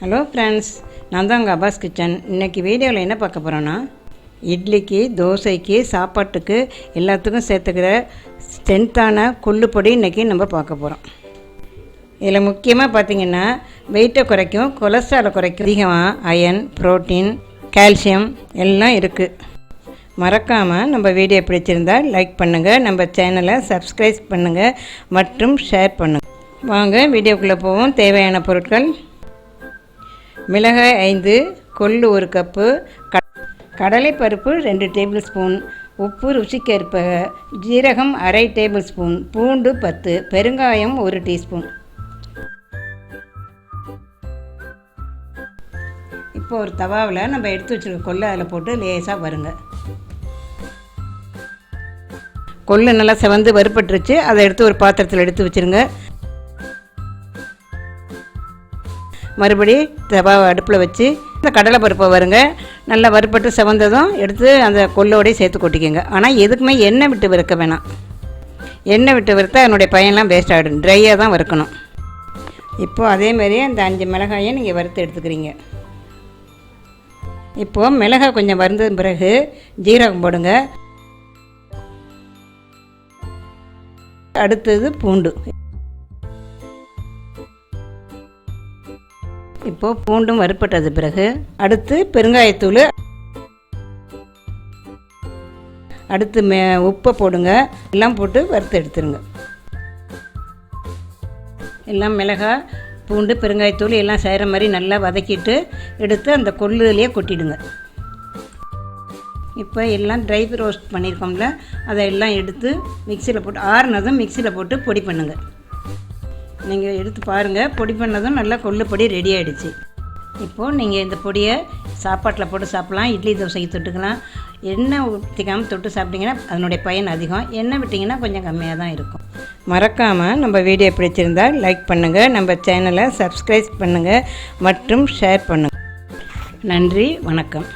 Hello friends, நான் தான் உங்கள் அப்பாஸ் கிச்சன். இன்றைக்கி வீடியோவில் என்ன பார்க்க போகிறோன்னா, இட்லிக்கு, தோசைக்கு, சாப்பாட்டுக்கு எல்லாத்துக்கும் சேர்த்துக்கிற ஸ்ட்ரென்த்தான கொள்ளு பொடி இன்றைக்கி நம்ம பார்க்க போகிறோம். இதில் முக்கியமாக பார்த்திங்கன்னா வெயிட்டை குறைக்கும், கொலஸ்ட்ராலை குறைக்கும், அதிகமாக அயன், புரோட்டீன், கால்சியம் எல்லாம் இருக்குது. மறக்காமல் நம்ம வீடியோ பிடிச்சிருந்தால் லைக் பண்ணுங்கள், நம்ம சேனலை சப்ஸ்கிரைப் பண்ணுங்கள் மற்றும் ஷேர் பண்ணுங்கள். வாங்க வீடியோக்குள்ளே போவோம். தேவையான பொருட்கள்: மிளகாய் 5, கொள்ளு 1 கப்பு, கடலைப்பருப்பு 2 டேபிள் ஸ்பூன், உப்பு ருசிக்கேற்ப, ஜீரகம் அரை டேபிள் ஸ்பூன், பூண்டு 10, பெருங்காயம் 1 டீஸ்பூன். இப்போ ஒரு தவாவில் நம்ம எடுத்து வச்சுருக்க கொள்ளு அதில் போட்டு லேசாக வருங்க. கொள்ளு நல்லா செவந்து வறுபட்டுருச்சு. அதை எடுத்து ஒரு பாத்திரத்தில் எடுத்து வச்சுருங்க. மறுபடி தவாவை அடுப்பில் வச்சு இந்த கடலைப்பருப்பை வருங்க. நல்லா வறுப்பட்டு செவந்ததும் எடுத்து அந்த கொள்ளோடையே சேர்த்து கொட்டிக்கோங்க. ஆனால் எதுக்குமே எண்ணெய் விட்டு வறுக்க வேணாம். எண்ணெய் விட்டு வறுத்தா அதனுடைய பயன்லாம் வேஸ்ட் ஆகிடும். ட்ரையாக தான் வறுக்கணும். இப்போது அதேமாதிரியே அந்த 5 மிளகாயை நீங்கள் வறுத்து எடுத்துக்கிறீங்க. இப்போது மிளகாய் கொஞ்சம் வறுந்த பிறகு ஜீரகம் போடுங்க. அடுத்தது பூண்டு. இப்போது பூண்டும் வறுப்பட்டது பிறகு அடுத்து பெருங்காயத்தூள், அடுத்து உப்பை போடுங்க. எல்லாம் போட்டு வறுத்து எடுத்துருங்க. எல்லாம் மிளகாய், பூண்டு, பெருங்காயத்தூள் எல்லாம் செய்கிற மாதிரி நல்லா வதக்கிட்டு எடுத்து அந்த கொள்ளுலேயே கொட்டிடுங்க. இப்போ எல்லாம் ட்ரை ரோஸ்ட் பண்ணியிருக்கோம்ல, அதை எல்லாம் எடுத்து மிக்சியில் போட்டு ஆறுனதும் மிக்சியில் போட்டு பொடி பண்ணுங்கள். நீங்கள் எடுத்து பாருங்கள். பொடி பண்ணதும் நல்லா கொள்ளு பொடி ரெடி ஆகிடுச்சு. இப்போது நீங்கள் இந்த பொடியை சாப்பாட்டில் போட்டு சாப்பிட்லாம், இட்லி தோசைக்கு தொட்டுக்கலாம். எண்ணெய் ஊற்றிக்காமல் தொட்டு சாப்பிட்டிங்கன்னா அதனுடைய பயன் அதிகம். எண்ணெய் விட்டிங்கன்னா கொஞ்சம் கம்மியாக தான் இருக்கும். மறக்காமல் நம்ம வீடியோ பிடிச்சிருந்தால் லைக் பண்ணுங்கள், நம்ம சேனலை சப்ஸ்கிரைப் பண்ணுங்கள் மற்றும் ஷேர் பண்ணுங்கள். நன்றி, வணக்கம்.